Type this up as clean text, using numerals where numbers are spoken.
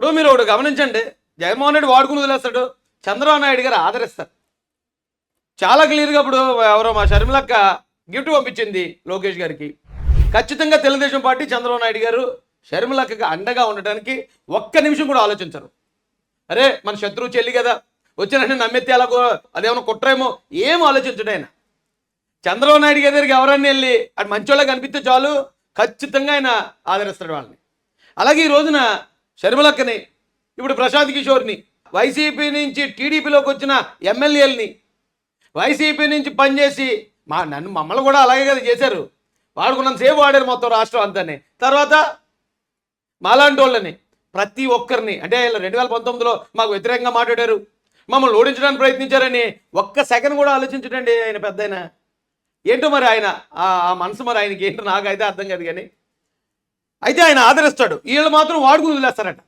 ఇప్పుడు మీరు ఒకటి గమనించండి, జగన్మోహన్ రెడ్డి వాడుకుని వదిలేస్తాడు, చంద్రబాబు నాయుడు గారు ఆదరిస్తారు. చాలా క్లియర్గా ఇప్పుడు ఎవరో మా షర్మిలక్క గిఫ్ట్ పంపించింది లోకేష్ గారికి. ఖచ్చితంగా తెలుగుదేశం పార్టీ చంద్రబాబు నాయుడు గారు షర్మిలక్కకి అండగా ఉండటానికి ఒక్క నిమిషం కూడా ఆలోచించరు. అరే మన శత్రువు చెల్లి కదా, వచ్చిన నమ్మెత్తి అలా అదేమన్నా కుట్రేమో ఏం ఆలోచించడు ఆయన. చంద్రబాబు నాయుడు గారి దగ్గరికి ఎవరన్నా వెళ్ళి అటు మంచోళ్ళకి కనిపిస్తే చాలు, ఖచ్చితంగా ఆయన ఆదరిస్తాడు వాళ్ళని. అలాగే ఈ రోజున షర్మిలక్కని, ఇప్పుడు ప్రశాంత్ కిషోర్ని, వైసీపీ నుంచి టీడీపీలోకి వచ్చిన ఎమ్మెల్యేలని, వైసీపీ నుంచి పనిచేసి మమ్మల్ని కూడా అలాగే కదా చేశారు, వాడుకున్నంతసేపు వాడారు మొత్తం రాష్ట్రం అంతానే. తర్వాత మాలాంటి వాళ్ళని ప్రతి ఒక్కరిని, అంటే 2019లో మాకు వ్యతిరేకంగా మాట్లాడారు, మమ్మల్ని ఓడించడానికి ప్రయత్నించారని ఒక్క సెకండ్ కూడా ఆలోచించడండి ఆయన పెద్ద ఆయన. ఏంటో మరి ఆయన ఆ మనసు మరి ఆయనకి ఏంటో నాకైతే అర్థం కాదు. కానీ అయితే ఆయన ఆదరిస్తాడు, వీళ్ళు మాత్రం వాడుకుని వదిలేస్తారట.